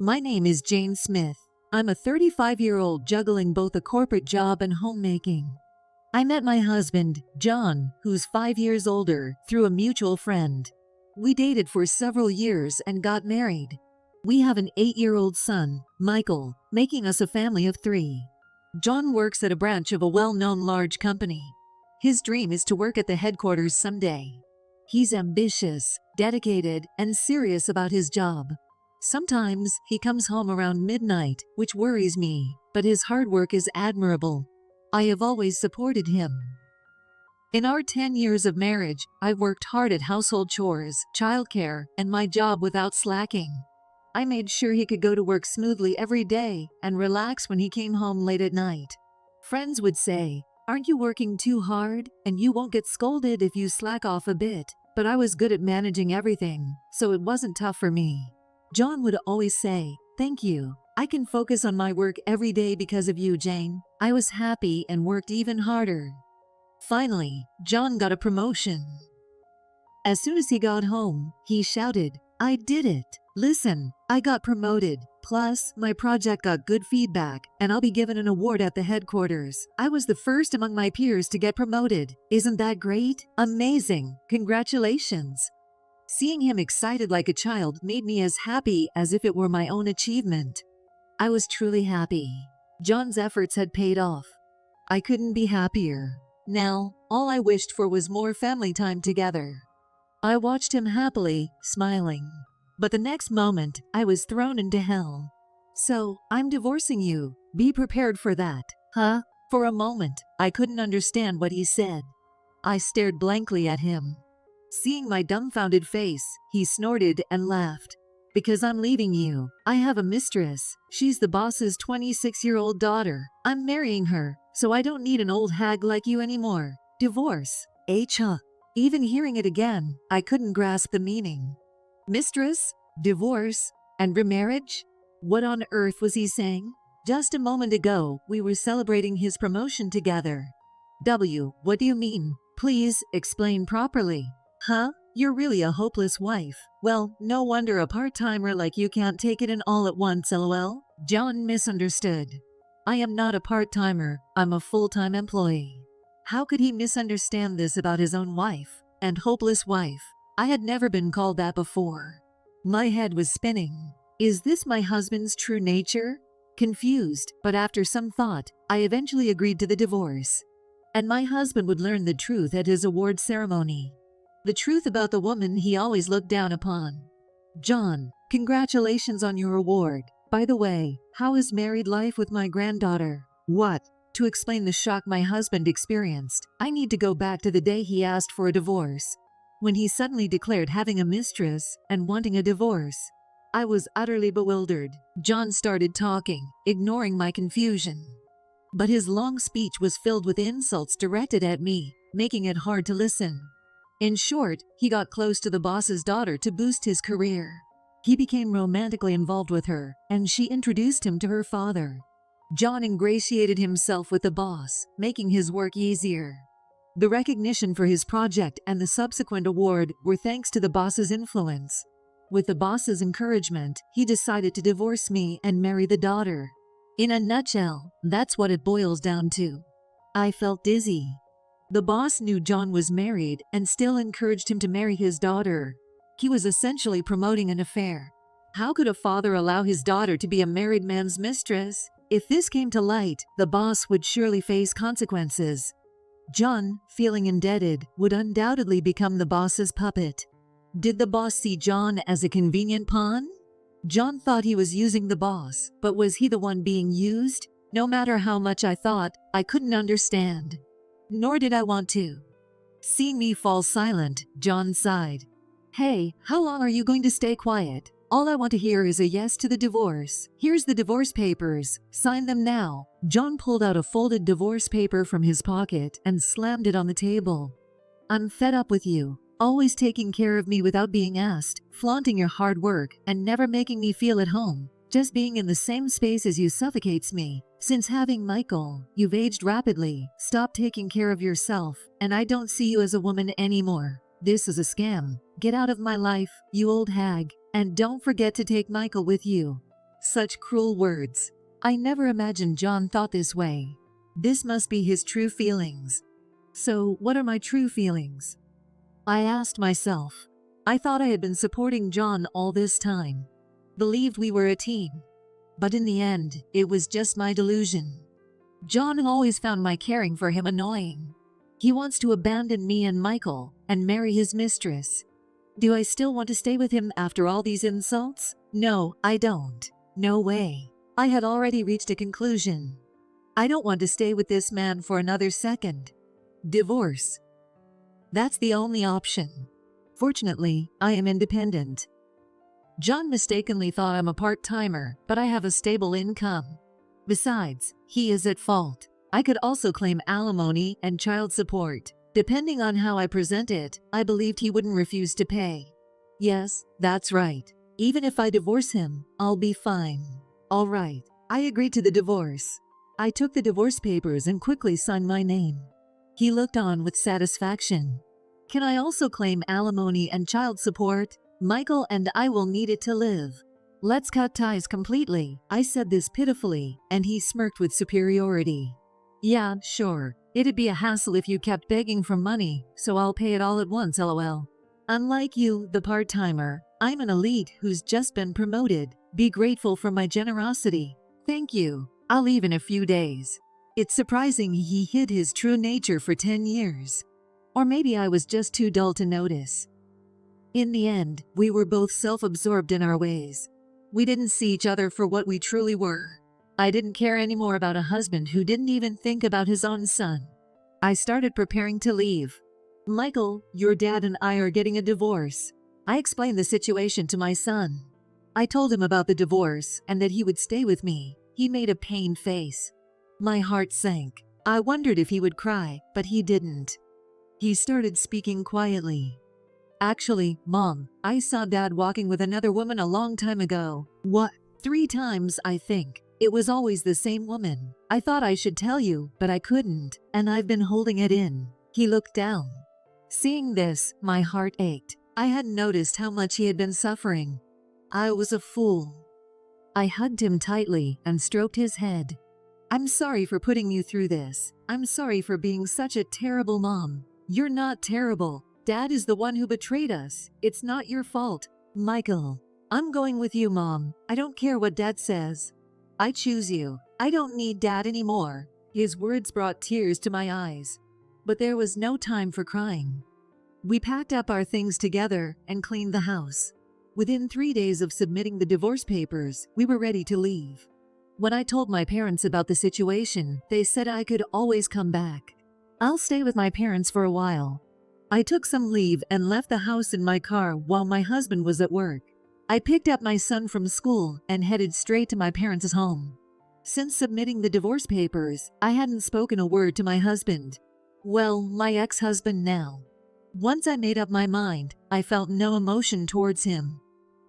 My name is Jane Smith. I'm a 35-year-old juggling both a corporate job and homemaking. I met my husband, John, who's 5 years older, through a mutual friend. We dated for several years and got married. We have an 8-year-old son, Michael, making us a family of 3. John works at a branch of a well-known large company. His dream is to work at the headquarters someday. He's ambitious, dedicated, and serious about his job. Sometimes he comes home around midnight, which worries me, but his hard work is admirable. I have always supported him. In our 10 years of marriage, I've worked hard at household chores, childcare, and my job without slacking. I made sure he could go to work smoothly every day and relax when he came home late at night. Friends would say, "Aren't you working too hard? And you won't get scolded if you slack off a bit." But I was good at managing everything, so it wasn't tough for me. John would always say, "Thank you. I can focus on my work every day because of you, Jane." I was happy and worked even harder. Finally, John got a promotion. As soon as he got home, he shouted, "I did it! Listen, I got promoted. Plus, my project got good feedback, and I'll be given an award at the headquarters. I was the first among my peers to get promoted. Isn't that great? Amazing! Congratulations!" Seeing him excited like a child made me as happy as if it were my own achievement. I was truly happy. John's efforts had paid off. I couldn't be happier. Now, all I wished for was more family time together. I watched him happily, smiling. But the next moment, I was thrown into hell. "So, I'm divorcing you. Be prepared for that." Huh? For a moment, I couldn't understand what he said. I stared blankly at him. Seeing my dumbfounded face, he snorted and laughed. "Because I'm leaving you. I have a mistress. She's the boss's 26-year-old daughter. I'm marrying her, so I don't need an old hag like you anymore. Divorce. Aita." Even hearing it again, I couldn't grasp the meaning. Mistress, divorce, and remarriage? What on earth was he saying? Just a moment ago, we were celebrating his promotion together. What do you mean? Please explain properly. Huh? You're really a hopeless wife. Well, no wonder a part-timer like you can't take it in all at once, lol. John misunderstood. I am not a part-timer, I'm a full-time employee. How could he misunderstand this about his own wife? And hopeless wife? I had never been called that before. My head was spinning. Is this my husband's true nature? Confused, but after some thought, I eventually agreed to the divorce. And my husband would learn the truth at his award ceremony. The truth about the woman he always looked down upon. "John, congratulations on your award. By the way, how is married life with my granddaughter?" What? To explain the shock my husband experienced, I need to go back to the day he asked for a divorce. When he suddenly declared having a mistress and wanting a divorce. I was utterly bewildered. John started talking, ignoring my confusion. But his long speech was filled with insults directed at me, making it hard to listen. In short, he got close to the boss's daughter to boost his career. He became romantically involved with her, and she introduced him to her father. John ingratiated himself with the boss, making his work easier. The recognition for his project and the subsequent award were thanks to the boss's influence. With the boss's encouragement, he decided to divorce me and marry the daughter. In a nutshell, that's what it boils down to. I felt dizzy. The boss knew John was married and still encouraged him to marry his daughter. He was essentially promoting an affair. How could a father allow his daughter to be a married man's mistress? If this came to light, the boss would surely face consequences. John, feeling indebted, would undoubtedly become the boss's puppet. Did the boss see John as a convenient pawn? John thought he was using the boss, but was he the one being used? No matter how much I thought, I couldn't understand. Nor did I want to. Seeing me fall silent, John sighed. "Hey, how long are you going to stay quiet? All I want to hear is a yes to the divorce. Here's the divorce papers. Sign them now." John pulled out a folded divorce paper from his pocket and slammed it on the table. "I'm fed up with you. Always taking care of me without being asked, flaunting your hard work, and never making me feel at home. Just being in the same space as you suffocates me. Since having Michael, you've aged rapidly, stopped taking care of yourself, and I don't see you as a woman anymore. This is a scam. Get out of my life, you old hag, and don't forget to take Michael with you." Such cruel words. I never imagined John thought this way. This must be his true feelings. So, what are my true feelings? I asked myself. I thought I had been supporting John all this time. Believed we were a team. But in the end, it was just my delusion. John always found my caring for him annoying. He wants to abandon me and Michael and marry his mistress. Do I still want to stay with him after all these insults? No, I don't. No way. I had already reached a conclusion. I don't want to stay with this man for another second. Divorce. That's the only option. Fortunately, I am independent. John mistakenly thought I'm a part-timer, but I have a stable income. Besides, he is at fault. I could also claim alimony and child support. Depending on how I present it, I believed he wouldn't refuse to pay. Yes, that's right. Even if I divorce him, I'll be fine. All right, I agreed to the divorce. I took the divorce papers and quickly signed my name. He looked on with satisfaction. Can I also claim alimony and child support? Michael and I will need it to live. Let's cut ties completely. I said this pitifully, and he smirked with superiority. Yeah, sure. It'd be a hassle if you kept begging for money, so I'll pay it all at once, lol. Unlike you, the part-timer, I'm an elite who's just been promoted. Be grateful for my generosity. Thank you. I'll leave in a few days. It's surprising he hid his true nature for 10 years. Or maybe I was just too dull to notice. In the end, we were both self-absorbed in our ways. We didn't see each other for what we truly were. I didn't care anymore about a husband who didn't even think about his own son. I started preparing to leave. Michael, your dad and I are getting a divorce. I explained the situation to my son. I told him about the divorce and that he would stay with me. He made a pained face. My heart sank. I wondered if he would cry, but he didn't. He started speaking quietly. Actually, Mom, I saw Dad walking with another woman a long time ago. What? 3 times, I think. It was always the same woman. I thought I should tell you, but I couldn't, and I've been holding it in. He looked down. Seeing this, my heart ached. I hadn't noticed how much he had been suffering. I was a fool. I hugged him tightly and stroked his head. I'm sorry for putting you through this. I'm sorry for being such a terrible mom. You're not terrible. Dad is the one who betrayed us. It's not your fault. Michael, I'm going with you, Mom. I don't care what Dad says. I choose you. I don't need Dad anymore. His words brought tears to my eyes. But there was no time for crying. We packed up our things together and cleaned the house. Within 3 days of submitting the divorce papers, we were ready to leave. When I told my parents about the situation, they said I could always come back. I'll stay with my parents for a while. I took some leave and left the house in my car while my husband was at work. I picked up my son from school and headed straight to my parents' home. Since submitting the divorce papers, I hadn't spoken a word to my husband. Well, my ex-husband now. Once I made up my mind, I felt no emotion towards him.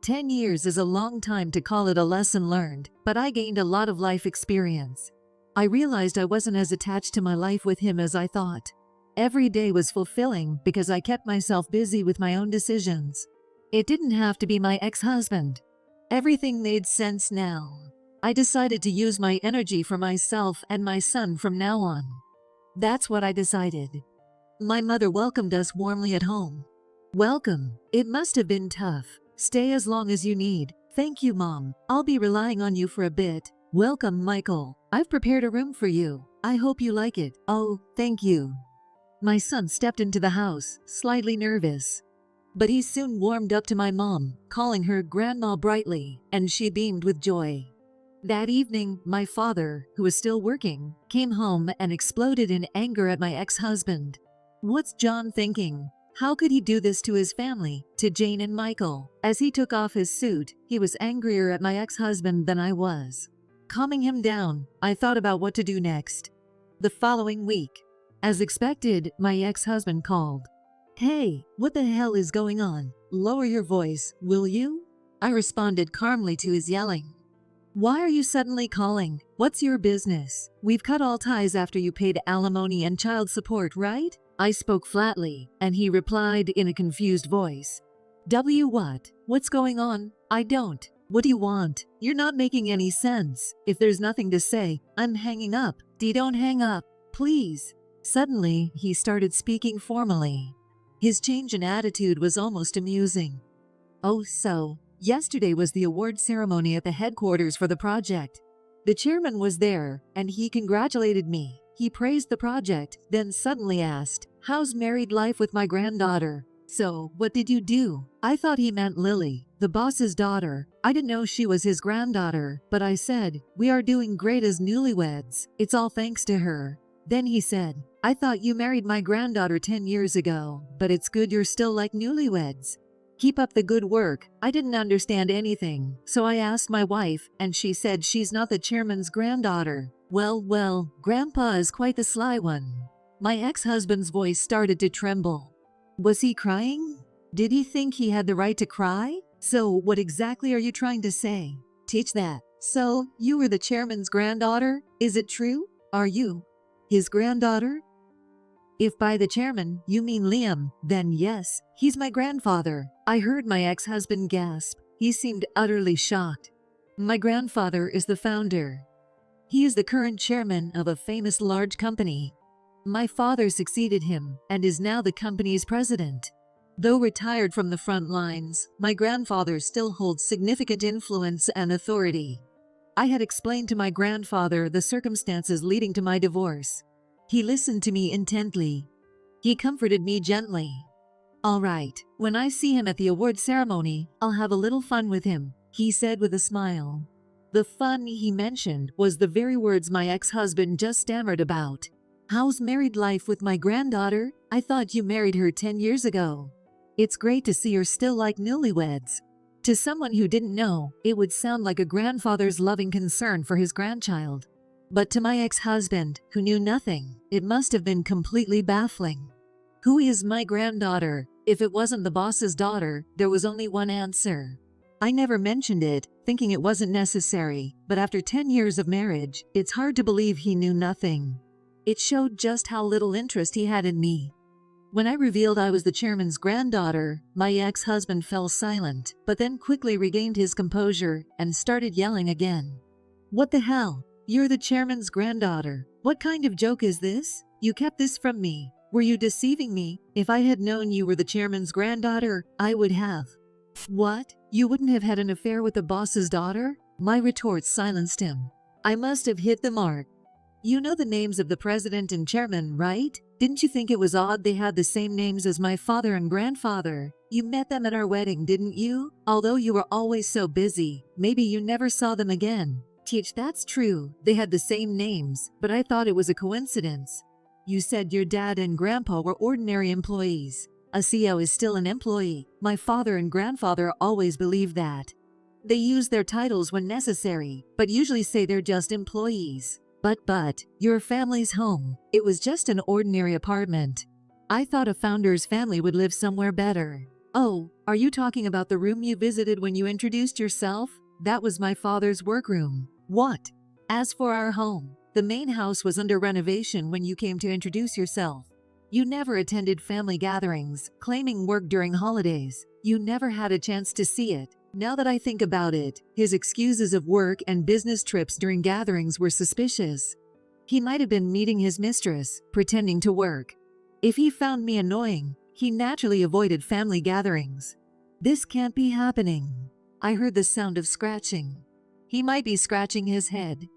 10 years is a long time to call it a lesson learned, but I gained a lot of life experience. I realized I wasn't as attached to my life with him as I thought. Every day was fulfilling because I kept myself busy with my own decisions. It didn't have to be my ex-husband. Everything made sense now. I decided to use my energy for myself and my son from now on. That's what I decided. My mother welcomed us warmly at home. Welcome. It must have been tough. Stay as long as you need. Thank you, Mom. I'll be relying on you for a bit. Welcome, Michael. I've prepared a room for you. I hope you like it. Oh, thank you. My son stepped into the house, slightly nervous. But he soon warmed up to my mom, calling her Grandma brightly, and she beamed with joy. That evening, my father, who was still working, came home and exploded in anger at my ex-husband. What's John thinking? How could he do this to his family, to Jane and Michael? As he took off his suit, he was angrier at my ex-husband than I was. Calming him down, I thought about what to do next. The following week, as expected, my ex-husband called. Hey, what the hell is going on? Lower your voice, will you? I responded calmly to his yelling. Why are you suddenly calling? What's your business? We've cut all ties after you paid alimony and child support, right? I spoke flatly, and he replied in a confused voice. What? What's going on? I don't. What do you want? You're not making any sense. If there's nothing to say, I'm hanging up. Don't hang up, please. Suddenly, he started speaking formally. His change in attitude was almost amusing. Oh, so, yesterday was the award ceremony at the headquarters for the project. The chairman was there, and he congratulated me. He praised the project, then suddenly asked, "How's married life with my granddaughter?" So, what did you do? I thought he meant Lily, the boss's daughter. I didn't know she was his granddaughter, but I said, "We are doing great as newlyweds. It's all thanks to her." Then he said, "I thought you married my granddaughter 10 years ago, but it's good you're still like newlyweds. Keep up the good work." I didn't understand anything, so I asked my wife, and she said she's not the chairman's granddaughter. Well, Grandpa is quite the sly one. My ex-husband's voice started to tremble. Was he crying? Did he think he had the right to cry? So, what exactly are you trying to say? Teach that. So, you were the chairman's granddaughter? Is it true? Are you his granddaughter? If by the chairman you mean Liam, then yes, he's my grandfather. I heard my ex-husband gasp. He seemed utterly shocked. My grandfather is the founder. He is the current chairman of a famous large company. My father succeeded him and is now the company's president. Though retired from the front lines, my grandfather still holds significant influence and authority. I had explained to my grandfather the circumstances leading to my divorce. He listened to me intently. He comforted me gently. "All right, when I see him at the award ceremony, I'll have a little fun with him," he said with a smile. The fun he mentioned was the very words my ex-husband just stammered about. "How's married life with my granddaughter? I thought you married her 10 years ago. It's great to see you're still like newlyweds." To someone who didn't know, it would sound like a grandfather's loving concern for his grandchild. But to my ex-husband, who knew nothing, it must have been completely baffling. Who is my granddaughter? If it wasn't the boss's daughter, there was only one answer. I never mentioned it, thinking it wasn't necessary, but after 10 years of marriage, it's hard to believe he knew nothing. It showed just how little interest he had in me. When I revealed I was the chairman's granddaughter, my ex-husband fell silent, but then quickly regained his composure and started yelling again. "What the hell? You're the chairman's granddaughter. What kind of joke is this? You kept this from me. Were you deceiving me? If I had known you were the chairman's granddaughter, I would have." "What? You wouldn't have had an affair with the boss's daughter?" My retorts silenced him. I must have hit the mark. "You know the names of the president and chairman, right? Didn't you think it was odd they had the same names as my father and grandfather? You met them at our wedding, didn't you? Although you were always so busy, maybe you never saw them again." "Teach, that's true. They had the same names, but I thought it was a coincidence." "You said your dad and grandpa were ordinary employees. A CEO is still an employee. My father and grandfather always believed that. They use their titles when necessary, but usually say they're just employees. But, your family's home. It was just an ordinary apartment. I thought a founder's family would live somewhere better." "Oh, are you talking about the room you visited when you introduced yourself? That was my father's workroom." "What?" "As for our home, the main house was under renovation when you came to introduce yourself. You never attended family gatherings, claiming work during holidays. You never had a chance to see it. Now that I think about it, his excuses of work and business trips during gatherings were suspicious. He might have been meeting his mistress, pretending to work. If he found me annoying, he naturally avoided family gatherings. This can't be happening." I heard the sound of scratching. He might be scratching his head.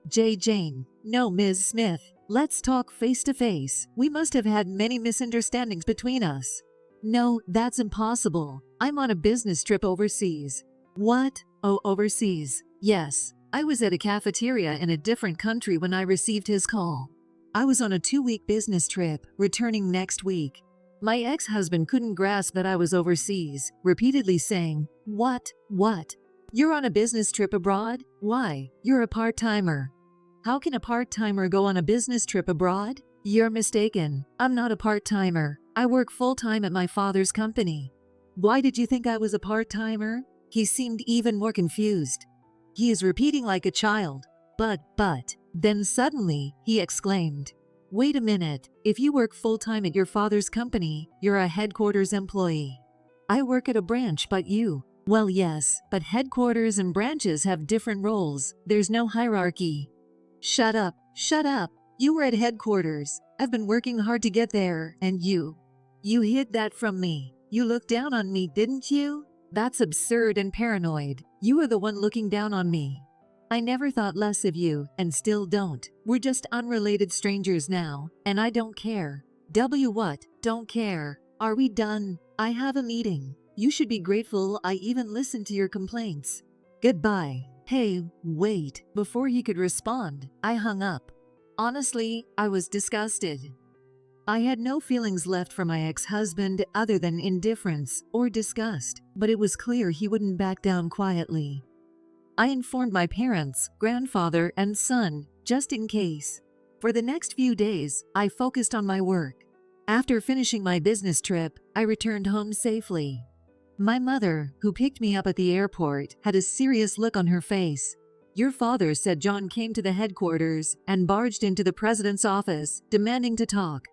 Jane. "No, Ms. Smith. Let's talk face to face. We must have had many misunderstandings between us." "No, that's impossible. I'm on a business trip overseas." "What? Oh, overseas. Yes. I was at a cafeteria in a different country when I received his call. I was on a 2-week business trip, returning next week." My ex-husband couldn't grasp that I was overseas, repeatedly saying, What? You're on a business trip abroad? Why? You're a part-timer." "How can a part-timer go on a business trip abroad?" "You're mistaken. I'm not a part-timer. I work full-time at my father's company." "Why did you think I was a part-timer?" He seemed even more confused. He is repeating like a child. But. Then suddenly, he exclaimed, "Wait a minute. If you work full-time at your father's company, you're a headquarters employee. I work at a branch, but you Well, yes, but headquarters and branches have different roles. There's no hierarchy. Shut up, shut up. You were at headquarters. I've been working hard to get there, and you hid that from me. You looked down on me, didn't you? That's absurd and paranoid. You were the one looking down on me. I never thought less of you, and still don't. We're just unrelated strangers now, and I don't care. What? Don't care. Are we done? I have a meeting. You should be grateful I even listened to your complaints. Goodbye. Hey, wait. Before he could respond, I hung up. Honestly, I was disgusted. I had no feelings left for my ex-husband other than indifference or disgust, but it was clear he wouldn't back down quietly. I informed my parents, grandfather, and son, just in case. For the next few days, I focused on my work. After finishing my business trip, I returned home safely. My mother, who picked me up at the airport, had a serious look on her face. Your father said John came to the headquarters and barged into the president's office, demanding to talk.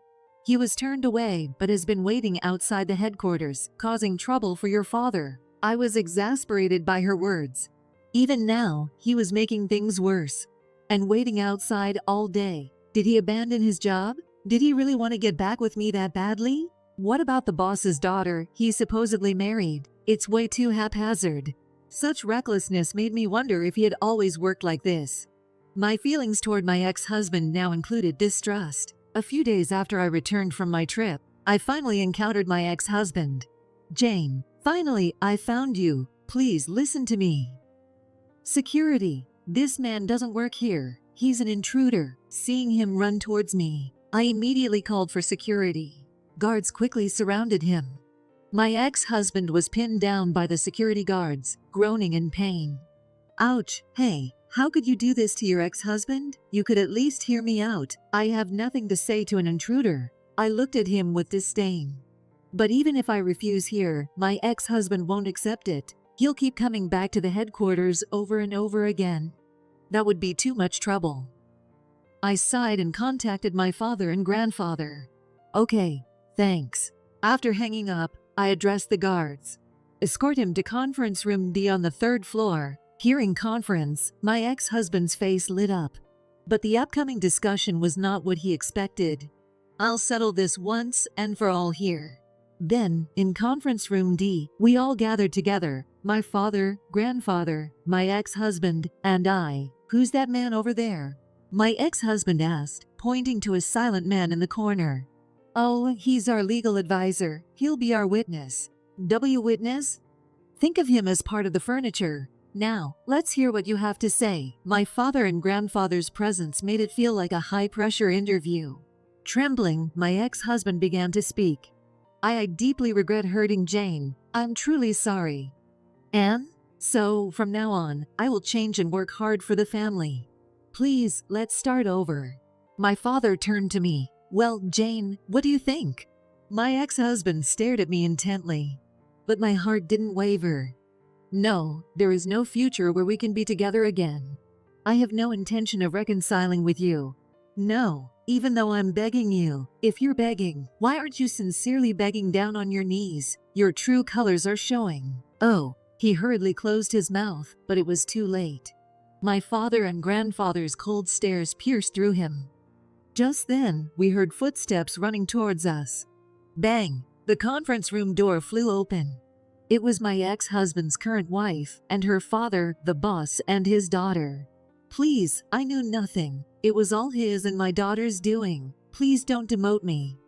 He was turned away but has been waiting outside the headquarters, causing trouble for your father. I was exasperated by her words. Even now, he was making things worse. And waiting outside all day. Did he abandon his job? Did he really want to get back with me that badly? What about the boss's daughter he supposedly married? It's way too haphazard. Such recklessness made me wonder if he had always worked like this. My feelings toward my ex-husband now included distrust. A few days after I returned from my trip, I finally encountered my ex-husband. Jane, finally, I found you. Please listen to me. Security. This man doesn't work here. He's an intruder. Seeing him run towards me, I immediately called for security. Guards quickly surrounded him. My ex-husband was pinned down by the security guards, groaning in pain. Ouch, hey, how could you do this to your ex-husband? You could at least hear me out. I have nothing to say to an intruder. I looked at him with disdain. But even if I refuse here, my ex-husband won't accept it. He'll keep coming back to the headquarters over and over again. That would be too much trouble. I sighed and contacted my father and grandfather. Okay, thanks. After hanging up, I addressed the guards. Escort him to conference room D on the 3rd floor. Hearing conference, my ex-husband's face lit up. But the upcoming discussion was not what he expected. I'll settle this once and for all here. Then, in conference room D, we all gathered together. My father, grandfather, my ex-husband, and I. Who's that man over there? My ex-husband asked, pointing to a silent man in the corner. Oh, he's our legal advisor. He'll be our witness. Witness? Think of him as part of the furniture. Now, let's hear what you have to say. My father and grandfather's presence made it feel like a high-pressure interview. Trembling, my ex-husband began to speak. I deeply regret hurting Jane. I'm truly sorry. Anne? So, from now on, I will change and work hard for the family. Please, let's start over. My father turned to me. Well, Jane, what do you think? My ex-husband stared at me intently. But my heart didn't waver. No, there is no future where we can be together again. I have no intention of reconciling with you. No, even though I'm begging you. If you're begging, why aren't you sincerely begging down on your knees? Your true colors are showing. Oh, he hurriedly closed his mouth, but it was too late. My father and grandfather's cold stares pierced through him. Just then, we heard footsteps running towards us. Bang! The conference room door flew open. It was my ex-husband's current wife, and her father, the boss, and his daughter. Please, I knew nothing. It was all his and my daughter's doing. Please don't demote me.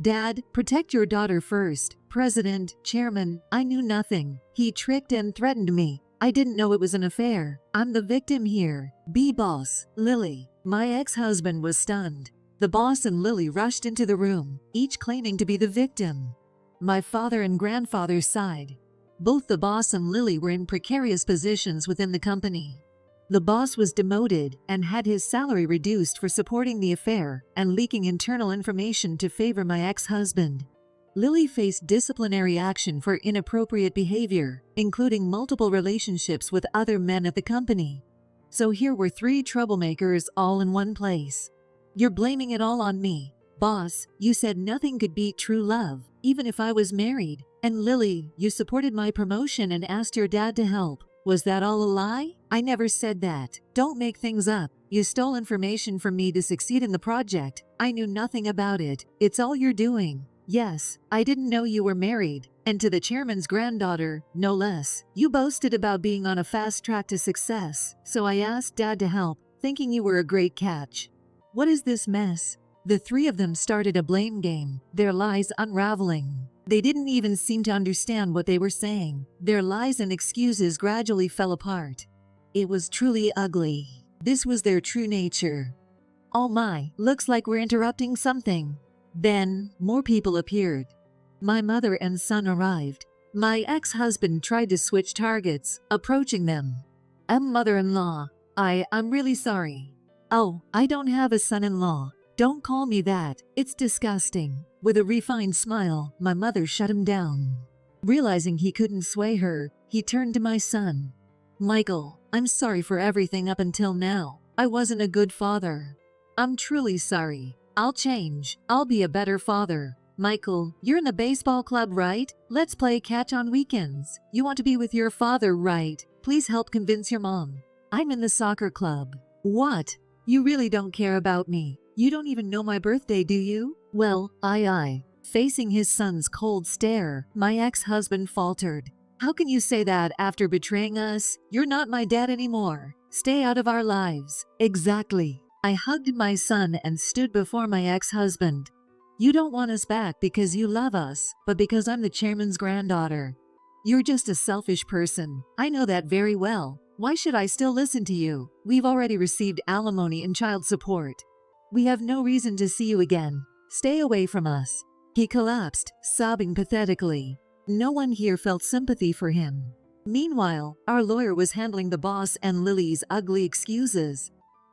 Dad, protect your daughter first. President, chairman, I knew nothing. He tricked and threatened me. I didn't know it was an affair. I'm the victim here. Be boss, Lily. My ex-husband was stunned. The boss and Lily rushed into the room, each claiming to be the victim. My father and grandfather sighed. Both the boss and Lily were in precarious positions within the company. The boss was demoted and had his salary reduced for supporting the affair and leaking internal information to favor my ex-husband. Lily faced disciplinary action for inappropriate behavior, including multiple relationships with other men at the company. So here were 3 troublemakers all in one place. You're blaming it all on me. Boss, you said nothing could beat true love. even if I was married. And Lily, you supported my promotion and asked your dad to help. Was that all a lie? I never said that. Don't make things up. You stole information from me to succeed in the project. I knew nothing about it. It's all you're doing. Yes, I didn't know you were married. And to the chairman's granddaughter, no less. You boasted about being on a fast track to success, so I asked Dad to help, thinking you were a great catch. What is this mess? The three of them started a blame game, their lies unraveling. They didn't even seem to understand what they were saying. Their lies and excuses gradually fell apart. It was truly ugly. This was their true nature. Oh my, looks like we're interrupting something. Then, more people appeared. My mother and son arrived. My ex-husband tried to switch targets, approaching them. Mother-in-law, I'm really sorry. Oh, I don't have a son-in-law. Don't call me that. It's disgusting. With a refined smile, my mother shut him down. Realizing he couldn't sway her, he turned to my son. Michael, I'm sorry for everything up until now. I wasn't a good father. I'm truly sorry. I'll change. I'll be a better father. Michael, you're in the baseball club, right? Let's play catch on weekends. You want to be with your father, right? Please help convince your mom. I'm in the soccer club. What? You really don't care about me. You don't even know my birthday, do you? Well, I. Facing his son's cold stare, my ex-husband faltered. How can you say that after betraying us? You're not my dad anymore. Stay out of our lives. Exactly. I hugged my son and stood before my ex-husband. You don't want us back because you love us, but because I'm the chairman's granddaughter. You're just a selfish person. I know that very well. Why should I still listen to you? We've already received alimony and child support. We have no reason to see you again. Stay away from us. He collapsed, sobbing pathetically. No one here felt sympathy for him. Meanwhile, our lawyer was handling the boss and Lily's ugly excuses.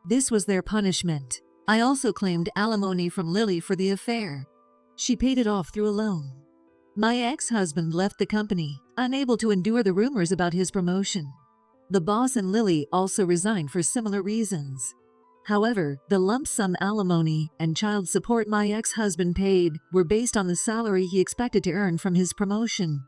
This was their punishment. I also claimed alimony from Lily for the affair. She paid it off through a loan. My ex-husband left the company, unable to endure the rumors about his promotion. The boss and Lily also resigned for similar reasons. However, the lump sum alimony and child support my ex-husband paid were based on the salary he expected to earn from his promotion.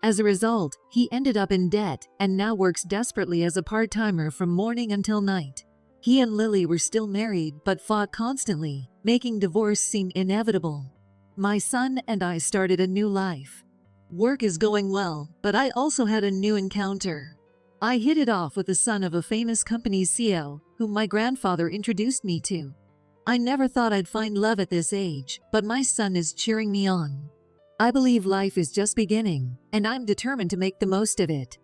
As a result, he ended up in debt and now works desperately as a part-timer from morning until night. He and Lily were still married but fought constantly, making divorce seem inevitable. My son and I started a new life. Work is going well, but I also had a new encounter. I hit it off with the son of a famous company's CEO, whom my grandfather introduced me to. I never thought I'd find love at this age, but my son is cheering me on. I believe life is just beginning, and I'm determined to make the most of it.